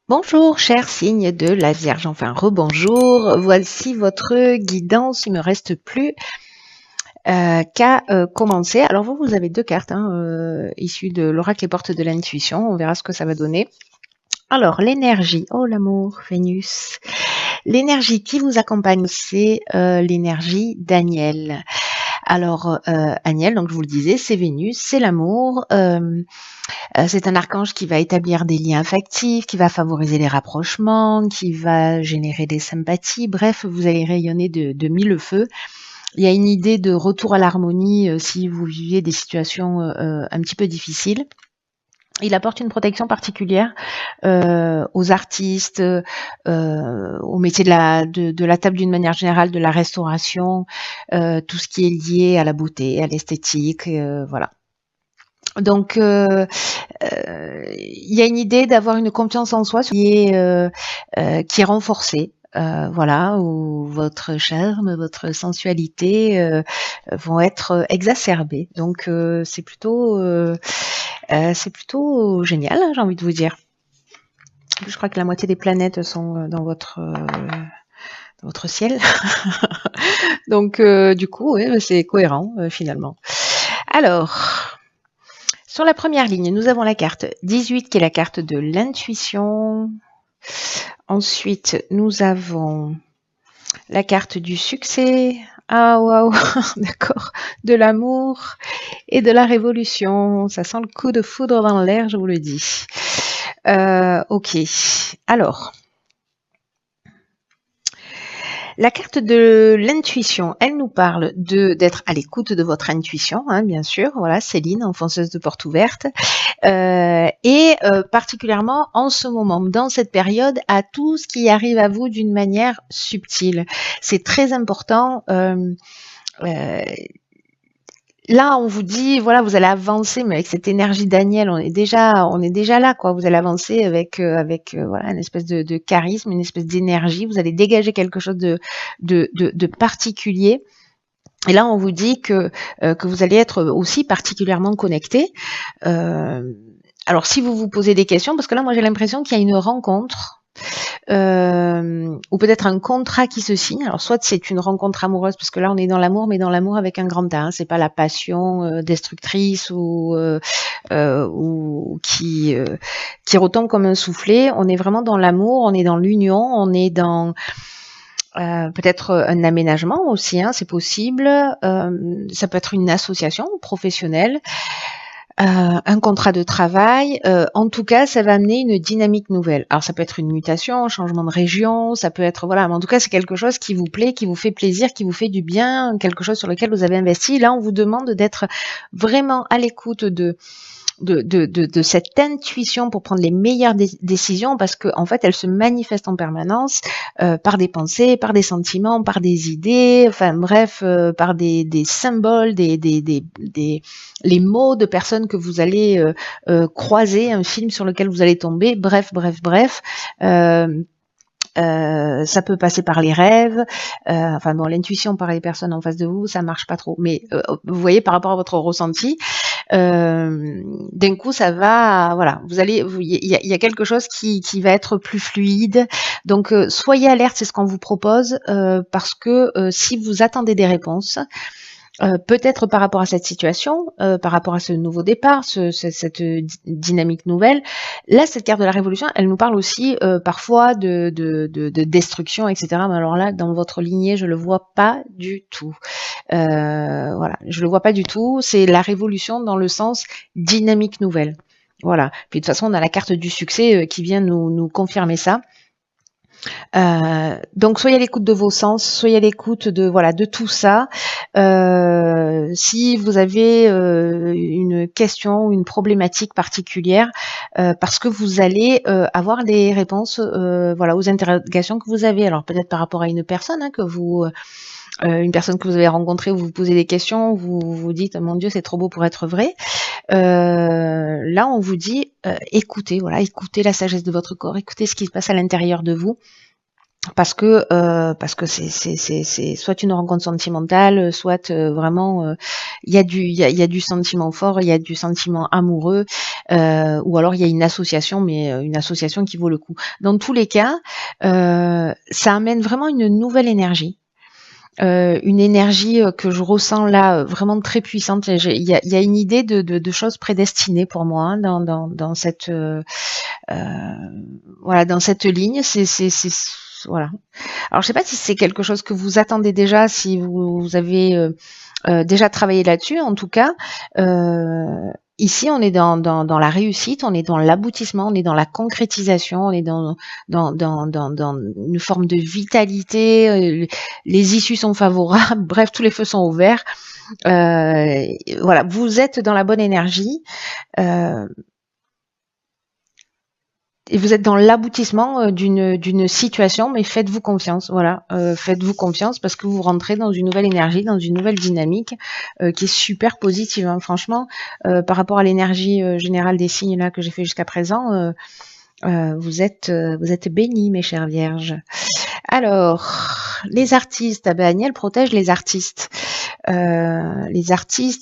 Bonjour, cher signe de la Vierge, enfin rebonjour. Voici votre guidance. Il me reste plus qu'à commencer. Alors vous avez deux cartes issues de l'oracle et portes de l'intuition. On verra ce que ça va donner. Alors l'énergie, oh l'amour, Vénus. L'énergie qui vous accompagne, c'est l'énergie d'Aniel. Alors Aniel, donc je vous le disais, c'est Vénus, c'est l'amour. C'est un archange qui va établir des liens affectifs, qui va favoriser les rapprochements, qui va générer des sympathies. Bref, vous allez rayonner de mille feux. Il y a une idée de retour à l'harmonie si vous viviez des situations un petit peu difficiles. Il apporte une protection particulière aux artistes, au métier de la table d'une manière générale, de la restauration, tout ce qui est lié à la beauté, à l'esthétique, voilà. Donc, il y a une idée d'avoir une confiance en soi qui est renforcée. Voilà, où votre charme, votre sensualité vont être exacerbées. Donc c'est plutôt génial, hein, j'ai envie de vous dire. Je crois que la moitié des planètes sont dans votre ciel. Donc du coup, ouais, c'est cohérent finalement. Alors, sur la première ligne, nous avons la carte 18 qui est la carte de l'intuition. Ensuite, nous avons la carte du succès. Ah waouh, d'accord. De l'amour et de la révolution. Ça sent le coup de foudre dans l'air, je vous le dis. Ok. Alors, la carte de l'intuition, elle nous parle d'être à l'écoute de votre intuition, hein, bien sûr. Voilà, Céline, enfonceuse de porte ouverte. Particulièrement en ce moment, dans cette période, à tout ce qui arrive à vous d'une manière subtile. C'est très important. Là, on vous dit, voilà, vous allez avancer, mais avec cette énergie Daniel, on est déjà là, quoi. Vous allez avancer avec voilà, une espèce de charisme, une espèce d'énergie. Vous allez dégager quelque chose de particulier. Et là, on vous dit que vous allez être aussi particulièrement connecté. Alors, si vous vous posez des questions, parce que là, moi, j'ai l'impression qu'il y a une rencontre ou peut-être un contrat qui se signe. Alors, soit c'est une rencontre amoureuse, parce que là, on est dans l'amour, mais dans l'amour avec un grand A. Hein. C'est pas la passion destructrice ou qui retombe comme un soufflet. On est vraiment dans l'amour, on est dans l'union, on est dans peut-être un aménagement aussi, hein, c'est possible. Ça peut être une association professionnelle, un contrat de travail. En tout cas, ça va amener une dynamique nouvelle. Alors, ça peut être une mutation, un changement de région, ça peut être voilà. Mais en tout cas, c'est quelque chose qui vous plaît, qui vous fait plaisir, qui vous fait du bien, quelque chose sur lequel vous avez investi. Là, on vous demande d'être vraiment à l'écoute de cette intuition pour prendre les meilleures décisions parce que en fait elle se manifeste en permanence par des pensées, par des sentiments, par des idées, enfin bref, par des symboles, les mots de personnes que vous allez croiser, un film sur lequel vous allez tomber, bref. Ça peut passer par les rêves, enfin bon, l'intuition par les personnes en face de vous, ça marche pas trop. Mais vous voyez, par rapport à votre ressenti, d'un coup, ça va, voilà, il y a quelque chose qui va être plus fluide. Donc, soyez alerte, c'est ce qu'on vous propose, parce que si vous attendez des réponses, peut-être par rapport à cette situation, par rapport à ce nouveau départ, cette dynamique nouvelle. Là, cette carte de la révolution, elle nous parle aussi parfois de destruction, etc. Mais alors là, dans votre lignée, je le vois pas du tout. Voilà, je le vois pas du tout. C'est la révolution dans le sens dynamique nouvelle. Voilà. Puis de toute façon, on a la carte du succès qui vient nous confirmer ça. Donc soyez à l'écoute de vos sens, soyez à l'écoute de tout ça. Si vous avez une question ou une problématique particulière, parce que vous allez avoir des réponses aux interrogations que vous avez. Alors peut-être par rapport à une personne une personne que vous avez rencontrée, vous vous posez des questions, vous vous dites mon Dieu c'est trop beau pour être vrai. Là on vous dit écoutez la sagesse de votre corps, écoutez ce qui se passe à l'intérieur de vous. parce que c'est soit une rencontre sentimentale, soit vraiment il y a du sentiment fort, il y a du sentiment amoureux, ou alors il y a une association, mais une association qui vaut le coup. Dans tous les cas, ça amène vraiment une nouvelle énergie. Une énergie que je ressens là vraiment très puissante. Il y a une idée de choses prédestinées pour moi hein, dans cette voilà dans cette ligne. Voilà. Alors je sais pas si c'est quelque chose que vous attendez déjà, si vous avez déjà travaillé là-dessus. En tout cas, ici on est dans la réussite, on est dans l'aboutissement, on est dans la concrétisation, on est dans une forme de vitalité. Les issues sont favorables. Bref, tous les feux sont ouverts. Voilà, vous êtes dans la bonne énergie. Et vous êtes dans l'aboutissement d'une situation, mais faites-vous confiance, voilà, faites-vous confiance parce que vous rentrez dans une nouvelle énergie, dans une nouvelle dynamique qui est super positive, hein, franchement, par rapport à l'énergie générale des signes là que j'ai fait jusqu'à présent, vous êtes bénis, mes chères vierges. Alors, les artistes, ah ben Agnès protège les artistes et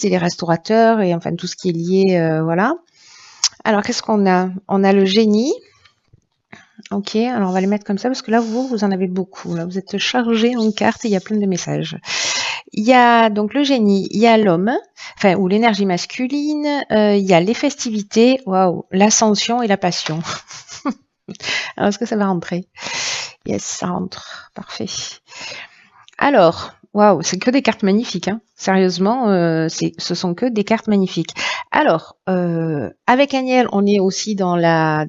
les restaurateurs et enfin tout ce qui est lié, voilà. Alors, qu'est-ce qu'on a? On a le génie. Ok, alors on va les mettre comme ça parce que là, vous en avez beaucoup. Là, vous êtes chargé en cartes et il y a plein de messages. Il y a donc le génie, il y a l'homme, enfin, ou l'énergie masculine, il y a les festivités, waouh, l'ascension et la passion. Alors, est-ce que ça va rentrer? Yes, ça rentre. Parfait. Alors, waouh, c'est que des cartes magnifiques, hein. Sérieusement, ce sont que des cartes magnifiques. Alors, avec Agnès, on est aussi dans la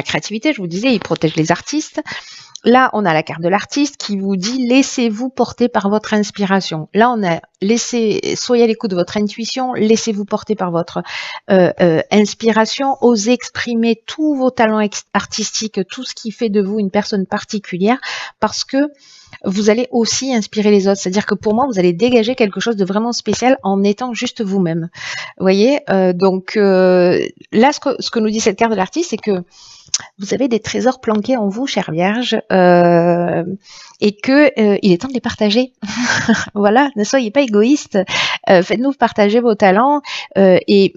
créativité. Je vous disais, il protège les artistes. Là, on a la carte de l'artiste qui vous dit laissez-vous porter par votre inspiration. Là, on a soyez à l'écoute de votre intuition, laissez-vous porter par votre inspiration, osez exprimer tous vos talents artistiques, tout ce qui fait de vous une personne particulière, parce que vous allez aussi inspirer les autres. C'est-à-dire que pour moi, vous allez dégager quelque chose de vraiment spécial en étant juste vous-même. Vous voyez, donc là, ce que nous dit cette carte de l'artiste, c'est que vous avez des trésors planqués en vous, chère Vierge, et que il est temps de les partager. Voilà, ne soyez pas égoïste. Faites-nous partager vos talents et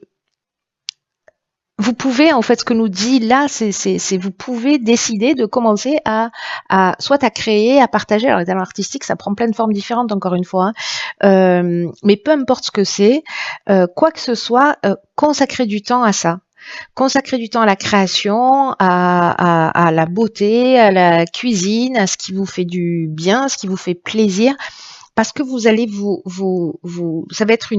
vous pouvez, en fait, ce que nous dit là, c'est vous pouvez décider de commencer soit à créer, à partager. Alors, les talents artistiques, ça prend plein de formes différentes, encore une fois. Hein. Mais peu importe ce que c'est, quoi que ce soit, consacrez du temps à ça. Consacrez du temps à la création, à la beauté, à la cuisine, à ce qui vous fait du bien, ce qui vous fait plaisir, parce que vous allez ça va être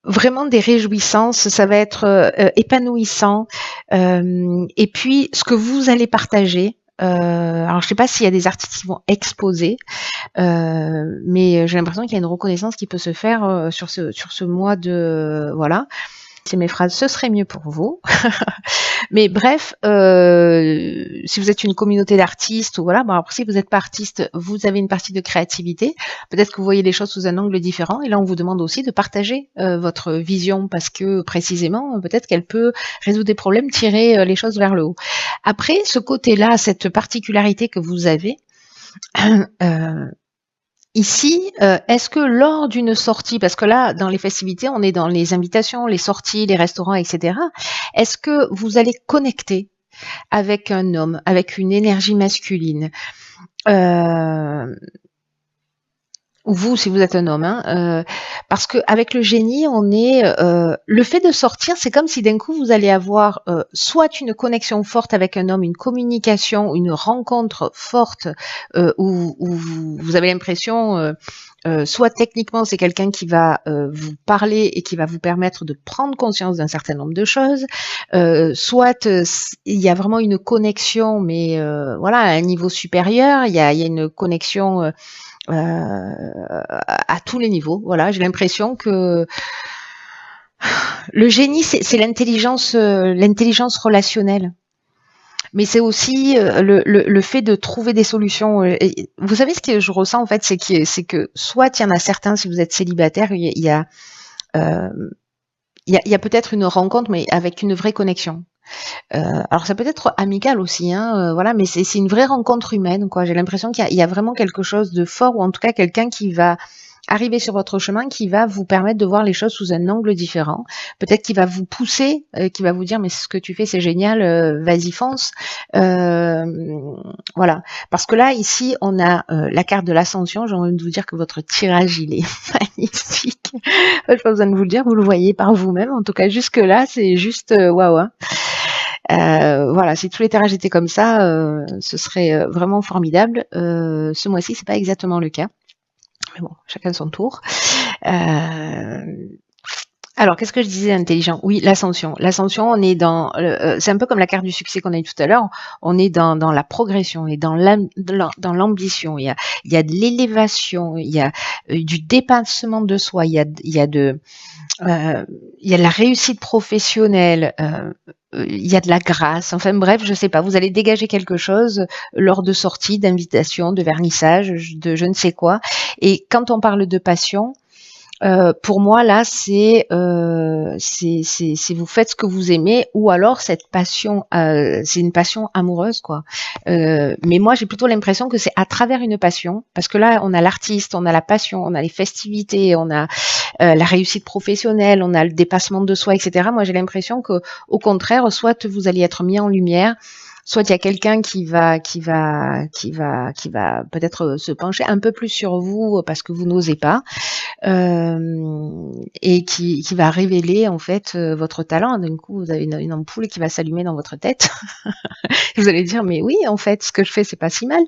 vraiment des réjouissances, ça va être épanouissant. Et puis, ce que vous allez partager, alors je sais pas s'il y a des artistes qui vont exposer, mais j'ai l'impression qu'il y a une reconnaissance qui peut se faire sur ce mois de voilà. C'est mes phrases, ce serait mieux pour vous. Mais bref, si vous êtes une communauté d'artistes, ou voilà, bon après si vous n'êtes pas artiste, vous avez une partie de créativité. Peut-être que vous voyez les choses sous un angle différent. Et là, on vous demande aussi de partager votre vision parce que précisément, peut-être qu'elle peut résoudre des problèmes, tirer les choses vers le haut. Après, ce côté-là, cette particularité que vous avez. Ici, est-ce que lors d'une sortie, parce que là, dans les festivités, on est dans les invitations, les sorties, les restaurants, etc. Est-ce que vous allez connecter avec un homme, avec une énergie masculine ou vous, si vous êtes un homme, hein, parce que avec le génie, on est le fait de sortir, c'est comme si d'un coup vous allez avoir soit une connexion forte avec un homme, une communication, une rencontre forte où vous avez l'impression, soit techniquement c'est quelqu'un qui va vous parler et qui va vous permettre de prendre conscience d'un certain nombre de choses, soit il y a vraiment une connexion, mais voilà, à un niveau supérieur, il y a une connexion à tous les niveaux. Voilà, j'ai l'impression que le génie, c'est l'intelligence relationnelle. Mais c'est aussi le fait de trouver des solutions. Et vous savez ce que je ressens en fait, c'est que soit il y en a certains, si vous êtes célibataire, il y a peut-être une rencontre, mais avec une vraie connexion. Alors ça peut être amical aussi, hein, voilà, mais c'est une vraie rencontre humaine, quoi. J'ai l'impression qu'il y a vraiment quelque chose de fort, ou en tout cas quelqu'un qui va arriver sur votre chemin, qui va vous permettre de voir les choses sous un angle différent. Peut-être qu'il va vous pousser, qui va vous dire mais ce que tu fais c'est génial, vas-y fonce. Voilà, parce que là ici on a la carte de l'ascension. J'ai envie de vous dire que votre tirage il est magnifique. Je n'ai pas besoin de vous le dire, vous le voyez par vous-même. En tout cas jusque là c'est juste waouh. Hein. Voilà, si tous les tirages étaient comme ça, ce serait vraiment formidable. Ce mois-ci, c'est pas exactement le cas. Mais bon, chacun son tour. Alors, qu'est-ce que je disais intelligent? Oui, l'ascension. L'ascension, on est dans... c'est un peu comme la carte du succès qu'on a eu tout à l'heure. On est dans la progression, on est dans l'ambition. Il y a de l'élévation, il y a du dépassement de soi, il y a de la réussite professionnelle, il y a de la grâce, enfin bref, je sais pas, vous allez dégager quelque chose lors de sorties, d'invitations, de vernissage, de je ne sais quoi. Et quand on parle de passion, pour moi là, c'est vous faites ce que vous aimez, ou alors cette passion, c'est une passion amoureuse, quoi. Mais moi, j'ai plutôt l'impression que c'est à travers une passion, parce que là, on a l'artiste, on a la passion, on a les festivités, on a la réussite professionnelle, on a le dépassement de soi, etc. Moi, j'ai l'impression que, au contraire, soit vous allez être mis en lumière, soit il y a quelqu'un qui va peut-être se pencher un peu plus sur vous parce que vous n'osez pas, et qui va révéler en fait votre talent. D'un coup, vous avez une ampoule qui va s'allumer dans votre tête. Vous allez dire mais oui, en fait, ce que je fais, c'est pas si mal.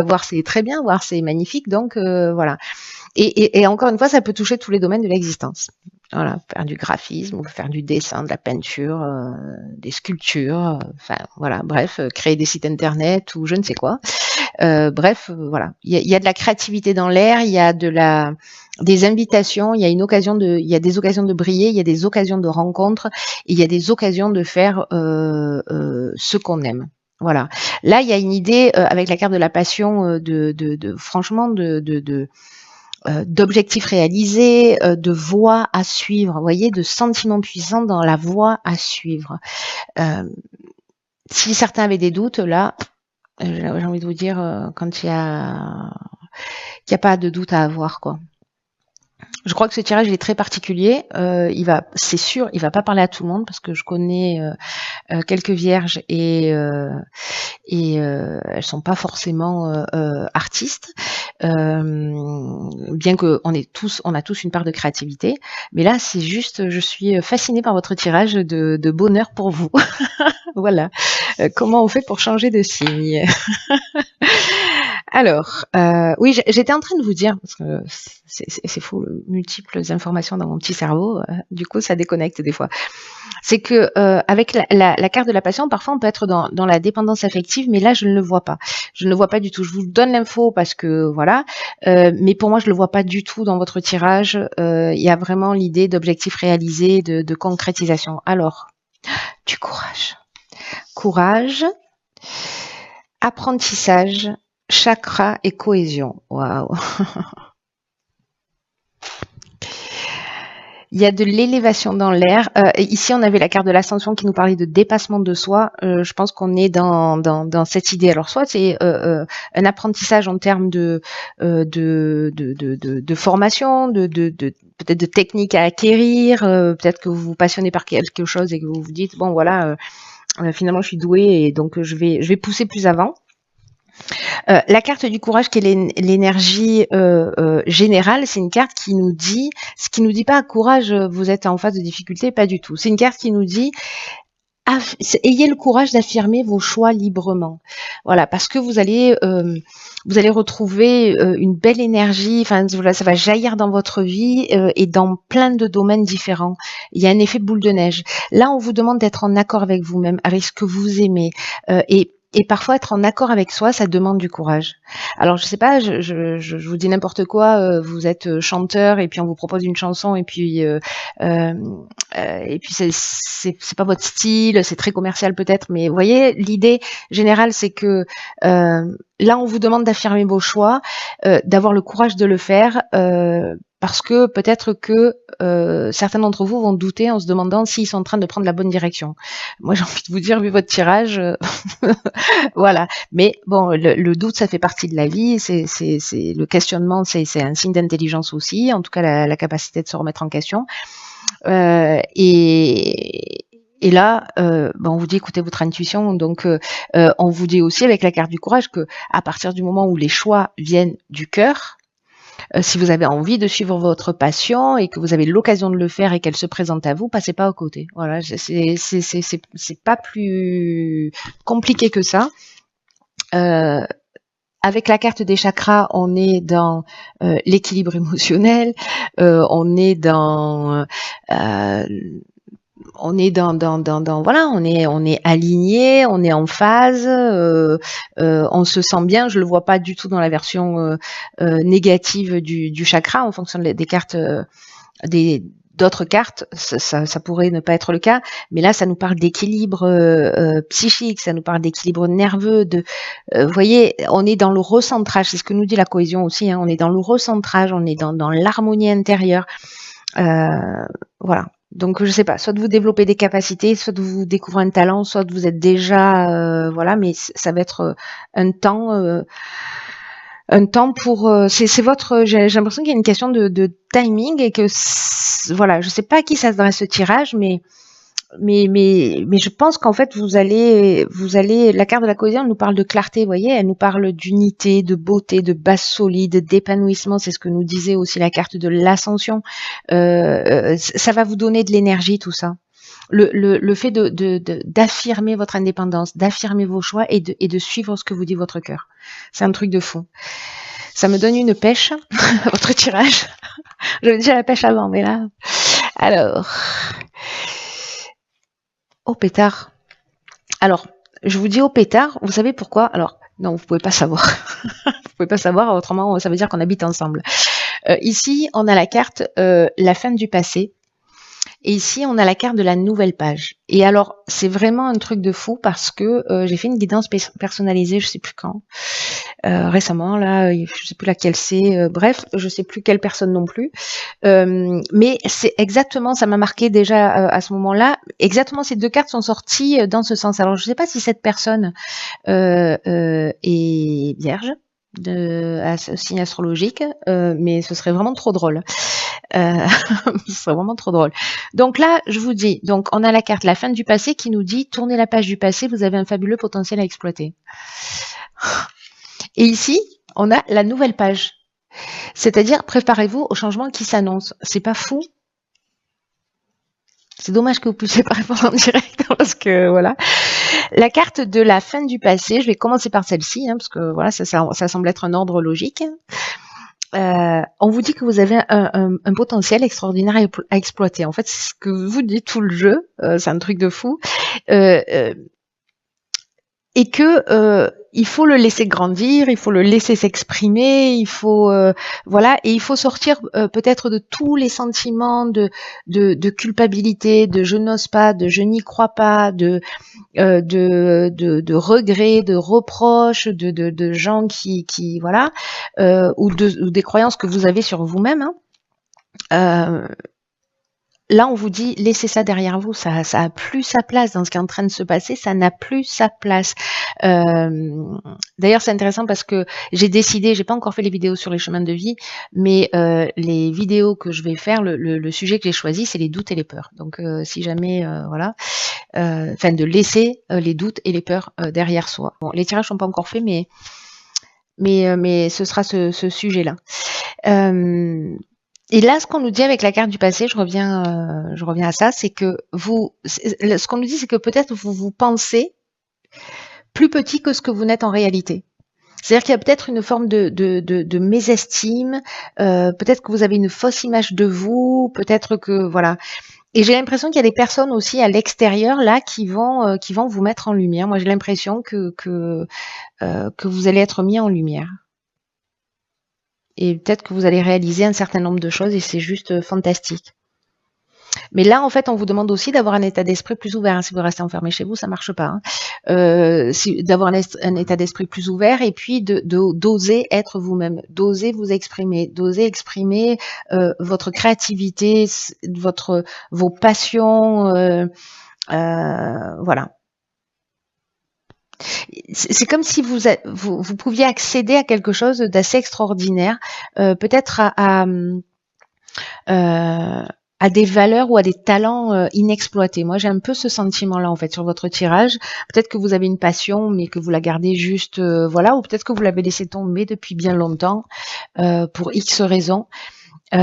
Voire c'est très bien, voire c'est magnifique. Donc voilà. Et encore une fois, ça peut toucher tous les domaines de l'existence. Voilà, faire du graphisme, ou faire du dessin, de la peinture, des sculptures, enfin voilà, bref, créer des sites internet ou je ne sais quoi. Bref, voilà, il y a de la créativité dans l'air, il y a des invitations, il y a des occasions de briller, il y a des occasions de rencontres, et il y a des occasions de faire ce qu'on aime. Voilà. Là, il y a une idée avec la carte de la passion, franchement, d'objectifs réalisés, de voies à suivre, vous voyez, de sentiments puissants dans la voie à suivre. Si certains avaient des doutes, là, j'ai envie de vous dire, quand il y a pas de doute à avoir, quoi. Je crois que ce tirage il est très particulier. C'est sûr, il va pas parler à tout le monde parce que je connais quelques vierges et elles sont pas forcément artistes. Bien que on a tous une part de créativité, mais là c'est juste, je suis fascinée par votre tirage de bonheur pour vous. Voilà. Comment on fait pour changer de signe? Alors, oui, j'étais en train de vous dire, parce que c'est fou, multiples informations dans mon petit cerveau, du coup ça déconnecte des fois. C'est que avec la carte de la passion, parfois on peut être dans la dépendance affective, mais là je ne le vois pas. Je ne le vois pas du tout. Je vous donne l'info parce que voilà, mais pour moi je le vois pas du tout dans votre tirage. Il y a vraiment l'idée d'objectifs réalisés, de concrétisation. Alors, du courage. Courage, apprentissage, chakra et cohésion. Waouh. Il y a de l'élévation dans l'air. Ici, on avait la carte de l'ascension qui nous parlait de dépassement de soi. Je pense qu'on est dans cette idée. Alors, soit c'est un apprentissage en termes de formation, peut-être de techniques à acquérir. Peut-être que vous vous passionnez par quelque chose et que vous vous dites bon voilà, finalement je suis douée et donc je vais pousser plus avant. La carte du courage, qui est l'énergie générale, c'est une carte qui nous dit, ce qui nous dit pas courage, vous êtes en phase de difficulté, pas du tout. C'est une carte qui nous dit ayez le courage d'affirmer vos choix librement. Voilà, parce que vous allez retrouver une belle énergie. Enfin, voilà, ça va jaillir dans votre vie et dans plein de domaines différents. Il y a un effet boule de neige. Là, on vous demande d'être en accord avec vous-même, avec ce que vous aimez, et parfois être en accord avec soi, ça demande du courage. Alors je sais pas, je vous dis n'importe quoi. Vous êtes chanteur et puis on vous propose une chanson et puis c'est pas votre style, c'est très commercial peut-être, mais vous voyez, l'idée générale c'est que là on vous demande d'affirmer vos choix, d'avoir le courage de le faire. parce que peut-être que certains d'entre vous vont douter en se demandant s'ils sont en train de prendre la bonne direction. Moi, j'ai envie de vous dire, vu votre tirage, voilà. Mais bon, le doute, ça fait partie de la vie. C'est le questionnement, c'est un signe d'intelligence aussi. En tout cas, la capacité de se remettre en question. Et là, on vous dit écoutez votre intuition. Donc, on vous dit aussi avec la carte du courage que à partir du moment où les choix viennent du cœur, si vous avez envie de suivre votre passion et que vous avez l'occasion de le faire et qu'elle se présente à vous, passez pas à côté. Voilà, c'est pas plus compliqué que ça. Avec la carte des chakras, on est dans l'équilibre émotionnel, on est dans voilà, on est aligné, on est en phase, on se sent bien. Je le vois pas du tout dans la version négative du chakra en fonction des cartes d'autres cartes, ça pourrait ne pas être le cas, mais là ça nous parle d'équilibre psychique, ça nous parle d'équilibre nerveux, vous voyez, on est dans le recentrage, c'est ce que nous dit la cohésion aussi, hein, on est dans le recentrage, on est dans l'harmonie intérieure, voilà. Donc je sais pas, soit de vous développer des capacités, soit de vous découvrir un talent, soit de vous êtes déjà voilà, mais ça va être un temps pour c'est votre j'ai l'impression qu'il y a une question de timing et que voilà, je sais pas à qui ça s'adresse ce tirage, mais je pense qu'en fait vous allez la carte de la cohésion nous parle de clarté, vous voyez, elle nous parle d'unité, de beauté, de base solide, d'épanouissement, c'est ce que nous disait aussi la carte de l'ascension. Ça va vous donner de l'énergie, tout ça. Le fait d'affirmer votre indépendance, d'affirmer vos choix et de suivre ce que vous dit votre cœur. C'est un truc de fou. Ça me donne une pêche, votre tirage. J'avais déjà la pêche avant, mais là... Alors... Au pétard. Alors, je vous dis au pétard, vous savez pourquoi? Alors, non, vous pouvez pas savoir. Vous pouvez pas savoir, autrement ça veut dire qu'on habite ensemble. Ici, on a la carte la fin du passé. Et ici, on a la carte de la nouvelle page. Et alors, c'est vraiment un truc de fou parce que j'ai fait une guidance personnalisée, je sais plus quand, récemment, là, je sais plus laquelle c'est, bref, je sais plus quelle personne non plus. Mais c'est exactement, ça m'a marqué déjà à ce moment-là, exactement ces deux cartes sont sorties dans ce sens. Alors, je sais pas si cette personne est vierge, signe astrologique, mais ce serait vraiment trop drôle. Ce serait vraiment trop drôle. Donc là, je vous dis, donc on a la carte la fin du passé qui nous dit tournez la page du passé, vous avez un fabuleux potentiel à exploiter. Et ici, on a la nouvelle page. C'est-à-dire, préparez-vous au changement qui s'annonce. C'est pas fou? C'est dommage que vous puissiez pas répondre en direct parce que voilà. La carte de la fin du passé, je vais commencer par celle-ci, hein, parce que voilà, ça semble être un ordre logique. On vous dit que vous avez un potentiel extraordinaire à exploiter. En fait, c'est ce que vous dit tout le jeu, c'est un truc de fou. Et que il faut le laisser grandir, il faut le laisser s'exprimer, il faut voilà, et il faut sortir peut-être de tous les sentiments de culpabilité, de je n'ose pas, de je n'y crois pas, de regrets, de reproches, de gens qui voilà, ou des croyances que vous avez sur vous-même. Hein. Là, on vous dit, laissez ça derrière vous, ça a plus sa place dans ce qui est en train de se passer, ça n'a plus sa place. D'ailleurs, c'est intéressant parce que j'ai décidé, j'ai pas encore fait les vidéos sur les chemins de vie, mais les vidéos que je vais faire, le sujet que j'ai choisi, c'est les doutes et les peurs. Donc, si jamais, voilà, enfin, de laisser les doutes et les peurs derrière soi. Bon, les tirages sont pas encore faits, mais ce sera ce sujet-là. Et là, ce qu'on nous dit avec la carte du passé, je reviens à ça, c'est que ce qu'on nous dit, c'est que peut-être vous pensez plus petit que ce que vous n'êtes en réalité. C'est-à-dire qu'il y a peut-être une forme de mésestime, peut-être que vous avez une fausse image de vous, peut-être que voilà. Et j'ai l'impression qu'il y a des personnes aussi à l'extérieur là qui vont vous mettre en lumière. Moi, j'ai l'impression que vous allez être mis en lumière. Et peut-être que vous allez réaliser un certain nombre de choses et c'est juste fantastique. Mais là, en fait, on vous demande aussi d'avoir un état d'esprit plus ouvert, hein. Si vous restez enfermé chez vous, ça marche pas, hein. D'avoir un état d'esprit plus ouvert et puis d'oser être vous-même, d'oser vous exprimer, d'oser exprimer votre créativité, vos passions, voilà. C'est comme si vous pouviez accéder à quelque chose d'assez extraordinaire, peut-être à des valeurs ou à des talents inexploités. Moi, j'ai un peu ce sentiment-là, en fait, sur votre tirage. Peut-être que vous avez une passion, mais que vous la gardez juste, voilà, ou peut-être que vous l'avez laissé tomber depuis bien longtemps, pour X raisons. Et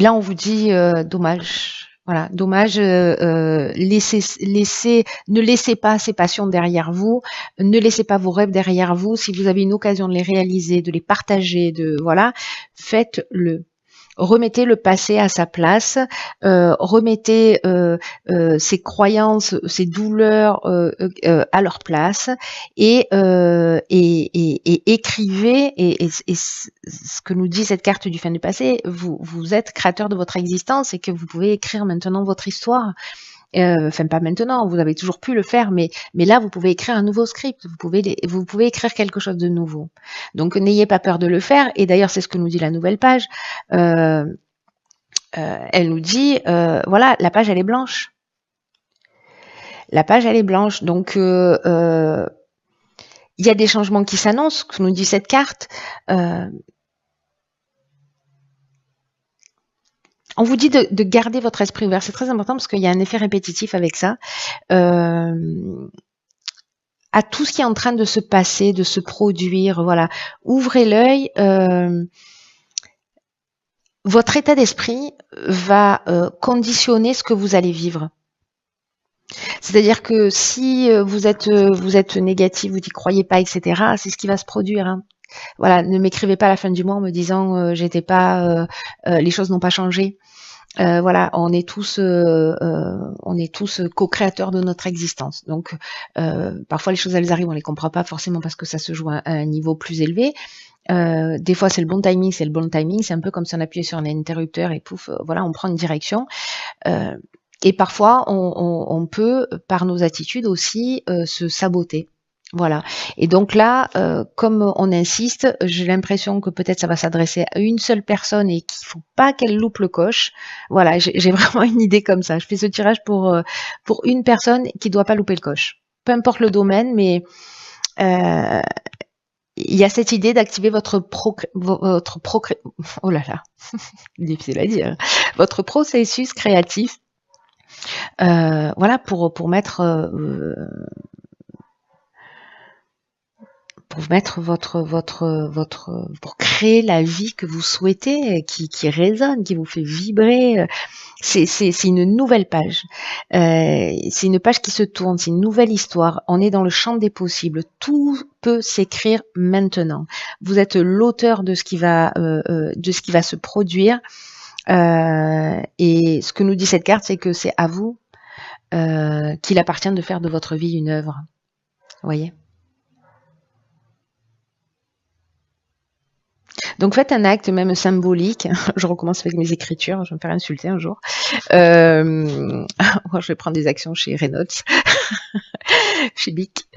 là, on vous dit, dommage. Voilà, dommage. Ne laissez pas ces passions derrière vous, ne laissez pas vos rêves derrière vous. Si vous avez une occasion de les réaliser, de les partager, voilà, faites-le. Remettez le passé à sa place, remettez ses croyances, ses douleurs à leur place et écrivez. Et ce que nous dit cette carte du fin du passé, vous êtes créateur de votre existence et que vous pouvez écrire maintenant votre histoire. Enfin, pas maintenant, vous avez toujours pu le faire, mais là, vous pouvez écrire un nouveau script, vous pouvez écrire quelque chose de nouveau. Donc, n'ayez pas peur de le faire. Et d'ailleurs, c'est ce que nous dit la nouvelle page. Elle nous dit, voilà, la page, elle est blanche. La page, elle est blanche. Donc, il y a des changements qui s'annoncent, que nous dit cette carte. On vous dit de garder votre esprit ouvert. C'est très important parce qu'il y a un effet répétitif avec ça. À tout ce qui est en train de se passer, de se produire, voilà. Ouvrez l'œil. Votre état d'esprit va conditionner ce que vous allez vivre. C'est-à-dire que si vous êtes négatif, vous n'y croyez pas, etc., c'est ce qui va se produire, hein. Voilà, ne m'écrivez pas à la fin du mois en me disant j'étais pas, les choses n'ont pas changé. Voilà, on est tous co-créateurs de notre existence. Donc, parfois les choses elles arrivent, on les comprend pas forcément parce que ça se joue à un niveau plus élevé. Des fois c'est le bon timing, c'est un peu comme si on appuyait sur un interrupteur et pouf, voilà, on prend une direction. Et parfois on peut, par nos attitudes aussi, se saboter. Voilà. Et donc là, comme on insiste, j'ai l'impression que peut-être ça va s'adresser à une seule personne et qu'il faut pas qu'elle loupe le coche. Voilà, j'ai vraiment une idée comme ça. Je fais ce tirage pour une personne qui doit pas louper le coche. Peu importe le domaine, mais il y a cette idée d'activer votre oh là là, difficile à dire, votre processus créatif. Voilà, pour mettre pour créer la vie que vous souhaitez, qui résonne, qui vous fait vibrer. C'est une nouvelle page. C'est une page qui se tourne, c'est une nouvelle histoire. On est dans le champ des possibles. Tout peut s'écrire maintenant. Vous êtes l'auteur de ce qui va se produire. Et ce que nous dit cette carte, c'est que c'est à vous qu'il appartient de faire de votre vie une œuvre. Vous voyez ? Donc faites un acte même symbolique. Je recommence avec mes écritures, je vais me faire insulter un jour. Je vais prendre des actions chez Reynolds, chez Bic.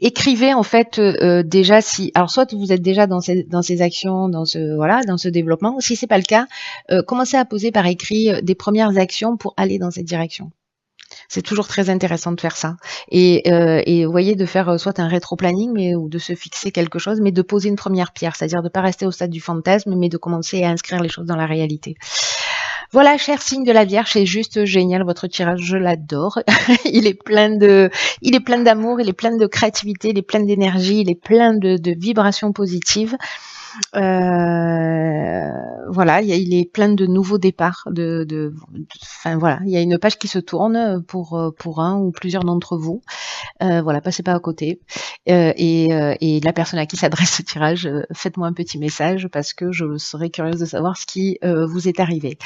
Écrivez en fait déjà si, alors soit vous êtes déjà dans ces actions, dans ce développement. Si c'est pas le cas, commencez à poser par écrit des premières actions pour aller dans cette direction. C'est toujours très intéressant de faire ça. Et vous voyez, de faire soit un rétro-planning, ou de se fixer quelque chose, mais de poser une première pierre, c'est-à-dire de ne pas rester au stade du fantasme, mais de commencer à inscrire les choses dans la réalité. Voilà, cher signe de la Vierge, c'est juste génial, votre tirage, je l'adore. Il est plein d'amour, il est plein de créativité, il est plein d'énergie, il est plein de vibrations positives. Voilà, il est plein de nouveaux départs. Enfin voilà, il y a une page qui se tourne pour un ou plusieurs d'entre vous. Voilà, passez pas à côté. Et la personne à qui s'adresse ce tirage, faites-moi un petit message parce que je serais curieuse de savoir ce qui vous est arrivé.